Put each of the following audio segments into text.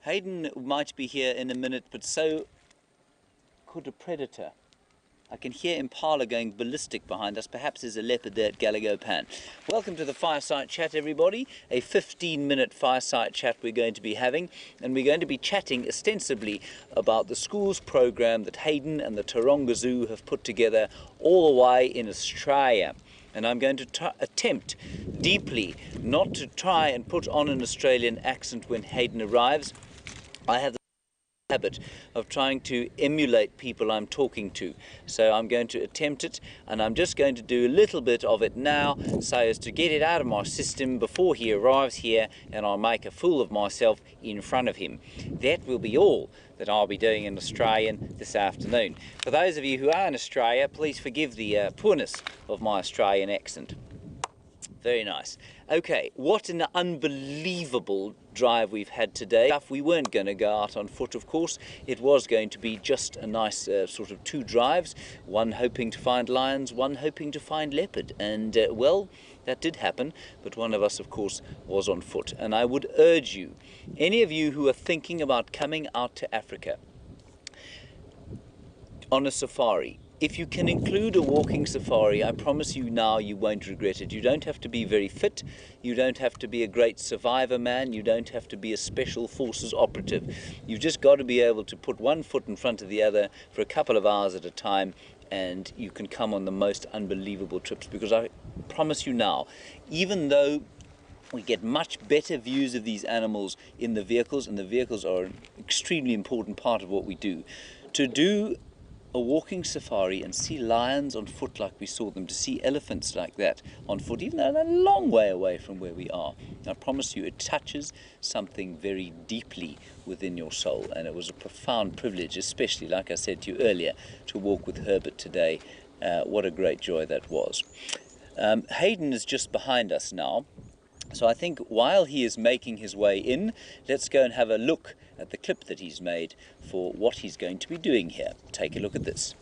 Hayden might be here in a minute, but so could a predator. I can hear Impala going ballistic behind us. Perhaps there's a leopard there at Gallagher Pan. Welcome to the Fireside Chat, everybody. A 15-minute Fireside Chat we're going to be having, and we're going to be chatting ostensibly about the schools program that Hayden and the Taronga Zoo have put together all the way in Australia. And I'm going to attempt deeply not to try and put on an Australian accent when Hayden arrives. I have the habit of trying to emulate people I'm talking to, so I'm going to attempt it, and I'm just going to do a little bit of it now so as to get it out of my system before he arrives here, and I'll make a fool of myself in front of him. That will be all that I'll be doing in Australian this afternoon. For those of you who are in Australia, please forgive the poorness of my Australian accent. Very nice. Okay, what an unbelievable drive we've had today. We weren't going to go out on foot, of course. It was going to be just a nice sort of two drives, one hoping to find lions, one hoping to find leopard. And, well, that did happen, but one of us, of course, was on foot. And I would urge you, any of you who are thinking about coming out to Africa on a safari, if you can include a walking safari, I promise you now you won't regret it. You don't have to be very fit, you don't have to be a great survivor man, you don't have to be a special forces operative. You've just got to be able to put one foot in front of the other for a couple of hours at a time, and you can come on the most unbelievable trips. Because I promise you now, even though we get much better views of these animals in the vehicles, and the vehicles are an extremely important part of what we do, to do a walking safari and see lions on foot like we saw them, to see elephants like that on foot, even though they're a long way away from where we are, I promise you it touches something very deeply within your soul. And it was a profound privilege, especially, like I said to you earlier, to walk with Herbert today. What a great joy that was. Hayden is just behind us now, so I think while he is making his way in, let's go and have a look at the clip that he's made for what he's going to be doing here. Take a look at this.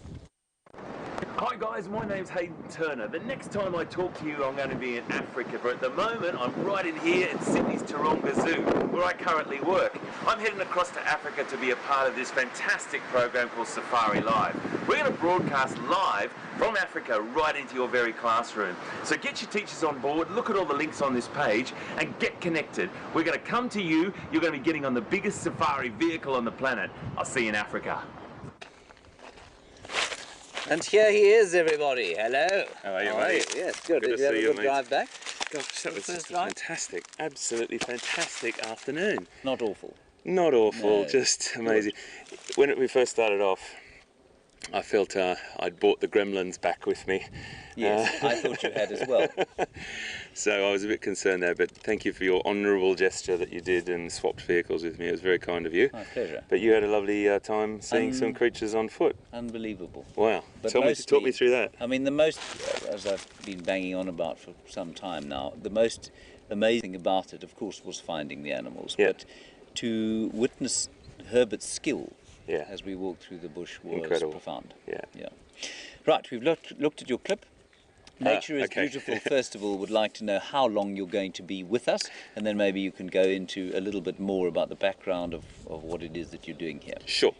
Hi guys, my name's Hayden Turner. The next time I talk to you I'm going to be in Africa, but at the moment I'm right in here at Sydney's Taronga Zoo, where I currently work. I'm heading across to Africa to be a part of this fantastic program called Safari Live. We're going to broadcast live from Africa right into your very classroom. So get your teachers on board, look at all the links on this page and get connected. We're going to come to you, you're going to be getting on the biggest safari vehicle on the planet. I'll see you in Africa. And here he is, everybody. Hello. How are you, mate? Yes, good. Good Did to you have see a you, good mate. drive back? Gosh, that was First just a drive? fantastic, absolutely fantastic afternoon. Not awful. Not awful, No. just amazing. When we first started off, I felt I'd brought the gremlins back with me. Yes, I thought you had as well. So I was a bit concerned there, but thank you for your honourable gesture that you did and swapped vehicles with me. It was very kind of you. My pleasure. But you had a lovely time seeing some creatures on foot. Unbelievable. Wow. But Talk me through that. I mean, the most, as I've been banging on about for some time now, the most amazing about it, of course, was finding the animals. Yeah. But to witness Herbert's skill Yeah. as we walked through the bush was Incredible. profound. Yeah. Right, we've looked at your clip. Nature is okay. Beautiful, first of all, would like to know how long you're going to be with us, and then maybe you can go into a little bit more about the background of what it is that you're doing here. Sure.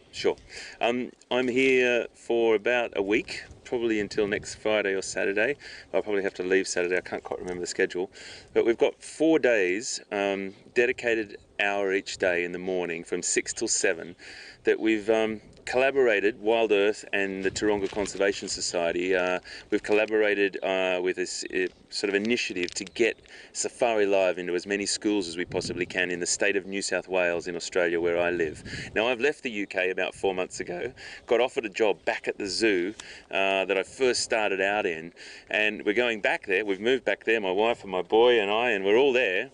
I'm here for about a week, probably until next Friday or Saturday. I'll probably have to leave Saturday, I can't quite remember the schedule. But we've got 4 days, dedicated hour each day in the morning from 6 till 7, that we've collaborated, Wild Earth and the Taronga Conservation Society, we've collaborated with this sort of initiative to get Safari Live into as many schools as we possibly can in the state of New South Wales in Australia, where I live. Now, I've left the UK about 4 months ago, got offered a job back at the zoo that I first started out in, and we're going back there. We've moved back there, my wife and my boy and I, and we're all there.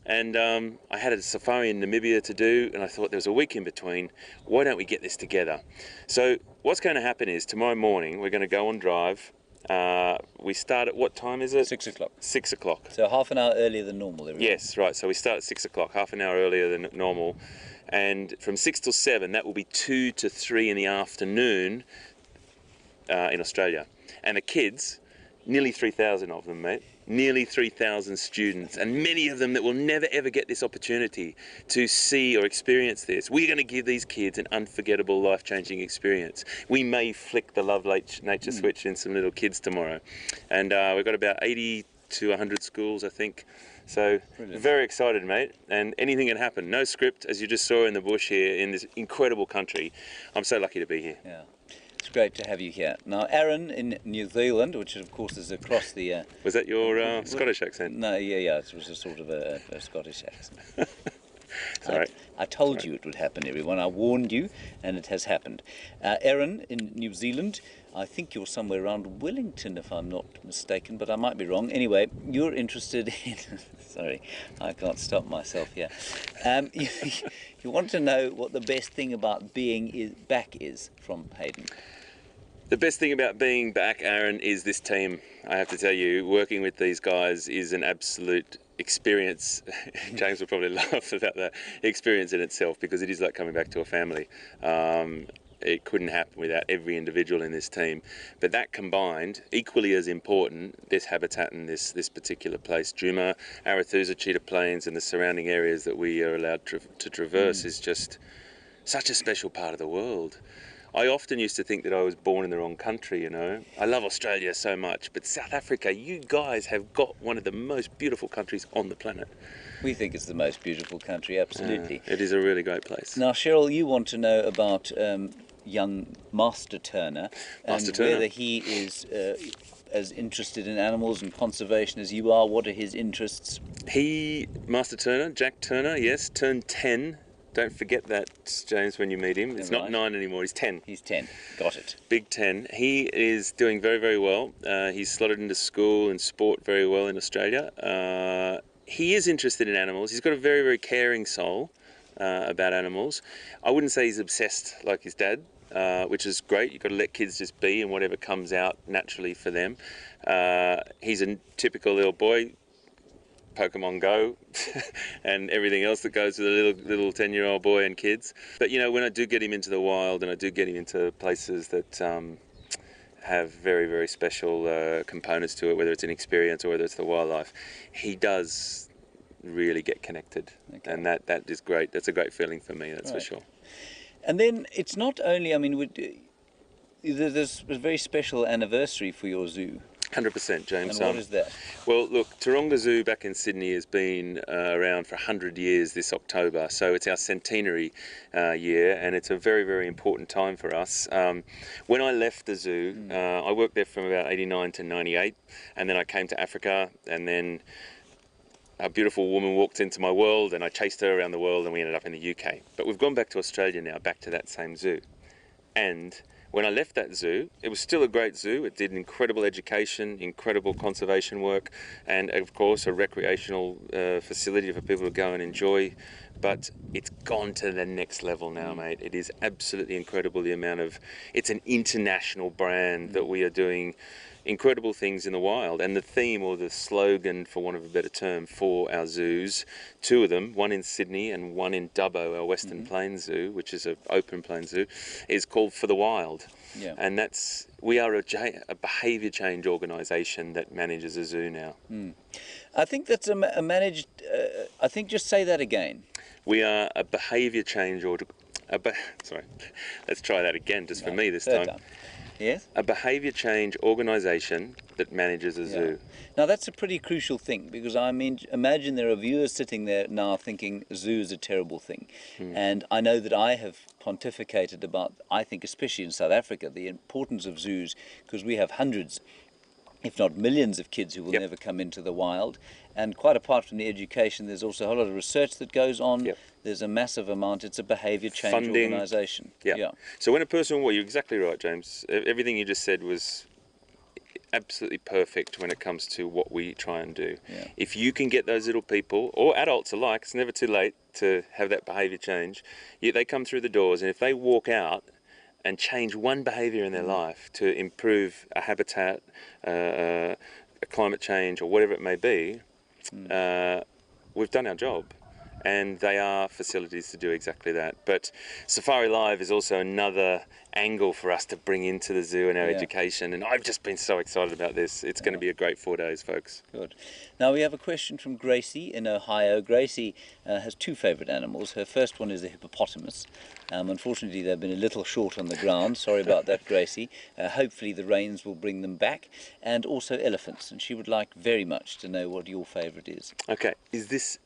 And I had a safari in Namibia to do, and I thought there was a week in between. Why don't we get this together? So what's going to happen is tomorrow morning we're going to go on drive. We start at what time is it? 6 o'clock. 6 o'clock. So half an hour earlier than normal, everyone. Yes, right. So we start at 6 o'clock, half an hour earlier than normal. And from 6 till 7, that will be 2 to 3 in the afternoon in Australia. And the kids, nearly 3,000 of them, mate. nearly 3,000 students, and many of them that will never ever get this opportunity to see or experience this. We're going to give these kids an unforgettable, life-changing experience. We may flick the love nature switch in some little kids tomorrow. And we've got about 80 to 100 schools, I think. So Brilliant. Very excited, mate. And anything can happen. No script, as you just saw in the bush here in this incredible country. I'm so lucky to be here. Yeah. It's great to have you here. Now, Aaron in New Zealand, which of course is across the... Was that your Scottish accent? No, yeah, it was a sort of a Scottish accent. Sorry. I told you it would happen, everyone. I warned you, and it has happened. Aaron in New Zealand, I think you're somewhere around Wellington, if I'm not mistaken, but I might be wrong. Anyway, you're interested in... Sorry, I can't stop myself here. You want to know what the best thing about being back is from Hayden. The best thing about being back, Aaron, is this team. I have to tell you, working with these guys is an absolute experience. James will probably laugh about that experience in itself, because it is like coming back to a family. It couldn't happen without every individual in this team. But that combined, equally as important, this habitat in this particular place, Djuma, Arathusa, Cheetah Plains, and the surrounding areas that we are allowed to traverse is just such a special part of the world. I often used to think that I was born in the wrong country, you know. I love Australia so much, but South Africa, you guys have got one of the most beautiful countries on the planet. We think it's the most beautiful country, absolutely. It is a really great place. Now, Cheryl, you want to know about young Master Turner, and whether he is as interested in animals and conservation as you are. What are his interests? Master Turner, Jack Turner, yes, turned 10. Don't forget that, James, when you meet him. It's not 9 anymore, he's 10. He's 10, got it. Big 10. He is doing very, very well. He's slotted into school and sport very well in Australia. He is interested in animals. He's got a very, very caring soul about animals. I wouldn't say he's obsessed like his dad, which is great. You've got to let kids just be, and whatever comes out naturally for them. He's a typical little boy, Pokemon Go and everything else that goes with a little 10-year-old boy and kids. But you know, when I do get him into the wild, and I do get him into places that have very, very special components to it, whether it's an experience or whether it's the wildlife, he does really get connected. Okay. And that is great. That's a great feeling for me, that's right. For sure. And then it's not only, I mean, there's a very special anniversary for your zoo. 100%, James. And what is that? Well, look, Taronga Zoo back in Sydney has been around for 100 years this October, so it's our centenary year, and it's a very, very important time for us. When I left the zoo, I worked there from about 89 to 98, and then I came to Africa, and then a beautiful woman walked into my world, and I chased her around the world, and we ended up in the UK. But we've gone back to Australia now, back to that same zoo. And when I left that zoo, it was still a great zoo. It did incredible education, incredible conservation work, and of course a recreational facility for people to go and enjoy. But it's gone to the next level now, mate. It is absolutely incredible, the amount of... It's an international brand that we are doing incredible things in the wild. And the theme, or the slogan, for want of a better term, for our zoos, 2 of them, one in Sydney and one in Dubbo, our Western Plains Zoo, which is an open plains zoo, is called For the Wild. Yeah. And we are a behaviour change organisation that manages a zoo now. I think that's a managed... I think just say that again. We are a behaviour change... Sorry, let's try that again, just for me this time. Yes? A behaviour change organisation that manages a zoo. Now that's a pretty crucial thing, because I mean, imagine there are viewers sitting there now thinking zoo is a terrible thing. And I know that I have pontificated about, I think especially in South Africa, the importance of zoos, because we have hundreds, if not millions, of kids who will never come into the wild. And quite apart from the education, there's also a whole lot of research that goes on. There's a massive amount. It's a behaviour change organisation. So when a person... Well, you're exactly right, James. Everything you just said was absolutely perfect when it comes to what we try and do. If you can get those little people, or adults alike, it's never too late to have that behaviour change. They come through the doors, and if they walk out and change one behaviour in their life to improve a habitat, a climate change, or whatever it may be, we've done our job. and they are facilities to do exactly that. But Safari Live is also another angle for us to bring into the zoo and our education, and I've just been so excited about this. It's going to be a great 4 days, folks. Good. Now we have a question from Gracie in Ohio. Gracie has two favourite animals. Her first one is a hippopotamus. Unfortunately, they've been a little short on the ground. Sorry about that, Gracie. Hopefully the rains will bring them back. And also elephants. And she would like very much to know what your favourite is. Okay, is this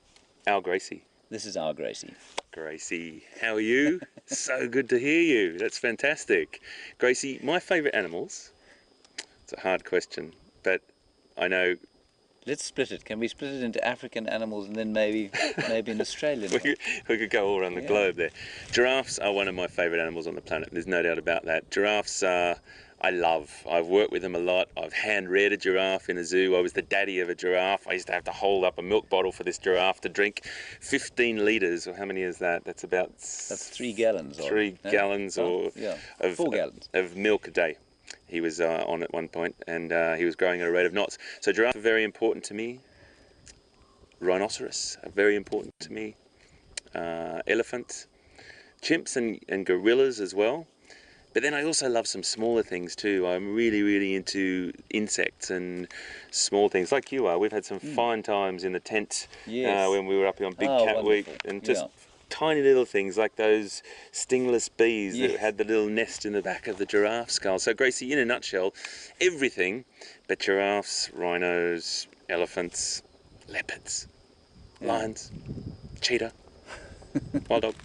our Gracie? This is our Gracie. Gracie, how are you? So good to hear you. That's fantastic. Gracie, my favourite animals? It's a hard question, but I know... Let's split it. Can we split it into African animals and then maybe an Australian one? We could go all around the globe there. Giraffes are one of my favourite animals on the planet. There's no doubt about that. Giraffes are... I love. I've worked with them a lot. I've hand-reared a giraffe in a zoo. I was the daddy of a giraffe. I used to have to hold up a milk bottle for this giraffe to drink 15 litres, or how many is that? That's about... That's 3 gallons. 3 gallons of 4 gallons of milk a day. He was on at one point, and he was growing at a rate of knots. So giraffe are very important to me. Rhinoceros are very important to me. Elephant. Chimps and gorillas as well. But then I also love some smaller things too. I'm really, really into insects and small things like you are. We've had some fine times in the tent when we were up here on Big Cat Week, and just tiny little things like those stingless bees that had the little nest in the back of the giraffe skull. So Gracie, in a nutshell, everything but giraffes, rhinos, elephants, leopards, lions, cheetah, wild dog.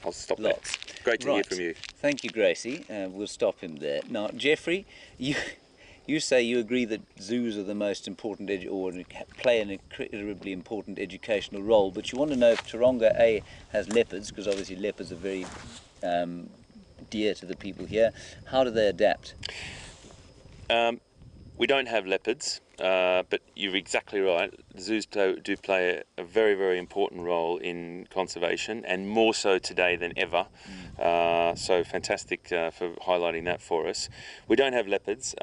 I'll stop there. Great to hear from you. Thank you, Gracie. We'll stop him there. Now, Jeffrey, you say you agree that zoos are the most important, or play an incredibly important educational role, but you want to know if Taronga A has leopards, because obviously leopards are very dear to the people here. How do they adapt? We don't have leopards, but you're exactly right. Zoos do play a very, very important role in conservation, and more so today than ever. So fantastic for highlighting that for us. We don't have leopards.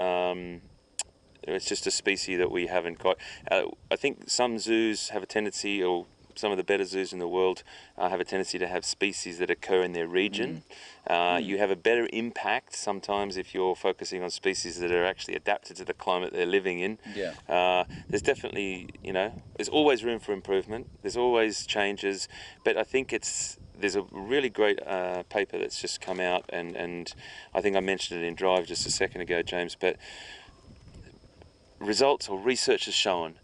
It's just a species that we haven't got. I think some zoos have a tendency, or some of the better zoos in the world have a tendency to have species that occur in their region. You have a better impact sometimes if you're focusing on species that are actually adapted to the climate they're living in. There's definitely, there's always room for improvement. There's always changes, but I think there's a really great paper that's just come out, and I think I mentioned it in Drive just a second ago, James, but results or research has shown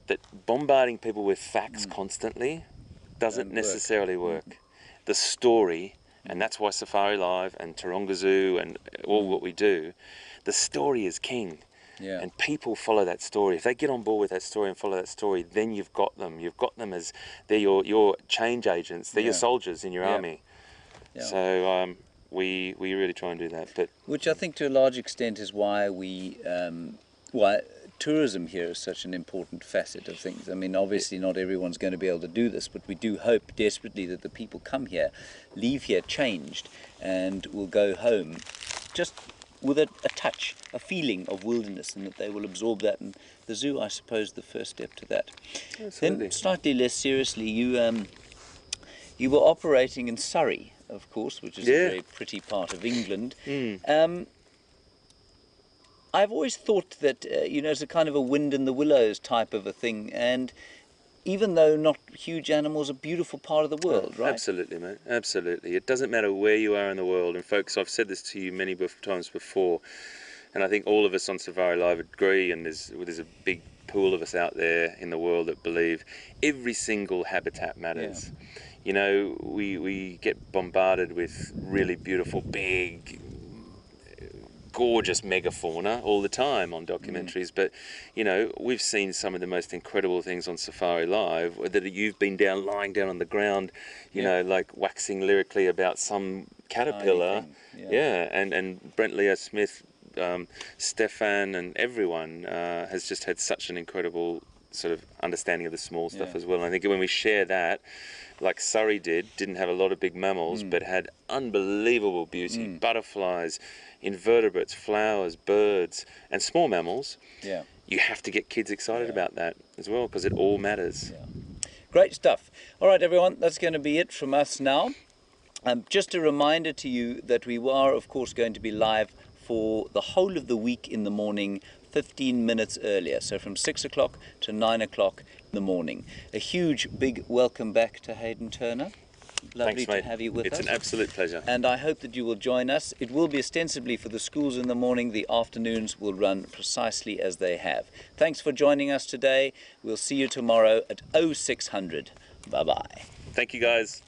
that bombarding people with facts constantly doesn't necessarily work. The story, and that's why Safari Live and Taronga Zoo and all what we do, the story is king. And people follow that story. If they get on board with that story and follow that story, then you've got them. You've got them as they're your change agents. They're your soldiers in your army. So we really try and do that. But which I think to a large extent is why why tourism here is such an important facet of things. I mean, obviously not everyone's going to be able to do this, but we do hope desperately that the people come here, leave here changed, and will go home just with a touch, a feeling of wilderness, and that they will absorb that. And the zoo, I suppose, the first step to that. Absolutely. Then, slightly less seriously, you were operating in Surrey, of course, which is a very pretty part of England. I've always thought that, it's a kind of a wind in the willows type of a thing, and even though not huge animals, a beautiful part of the world, right? Absolutely, mate. Absolutely. It doesn't matter where you are in the world, and folks, I've said this to you many times before, and I think all of us on Safari Live agree, and there's a big pool of us out there in the world that believe every single habitat matters. We get bombarded with really beautiful, big, gorgeous megafauna all the time on documentaries, but we've seen some of the most incredible things on Safari Live that you've been lying down on the ground, like waxing lyrically about some caterpillar, and Brent Leo Smith, Stefan, and everyone has just had such an incredible sort of understanding of the small stuff as well. And I think when we share that, like Surrey didn't have a lot of big mammals, but had unbelievable beauty, butterflies, invertebrates, flowers, birds, and small mammals. You have to get kids excited about that as well, because it all matters. Great stuff. All right, everyone, that's going to be it from us now. Just a reminder to you that we are, of course, going to be live for the whole of the week in the morning, 15 minutes earlier, so from 6 o'clock to 9 o'clock in the morning. A huge, big welcome back to Hayden Turner. Lovely Thanks, mate. to have you with us. It's an absolute pleasure. And I hope that you will join us. It will be ostensibly for the schools in the morning. The afternoons will run precisely as they have. Thanks for joining us today. We'll see you tomorrow at 0600. Bye-bye. Thank you, guys.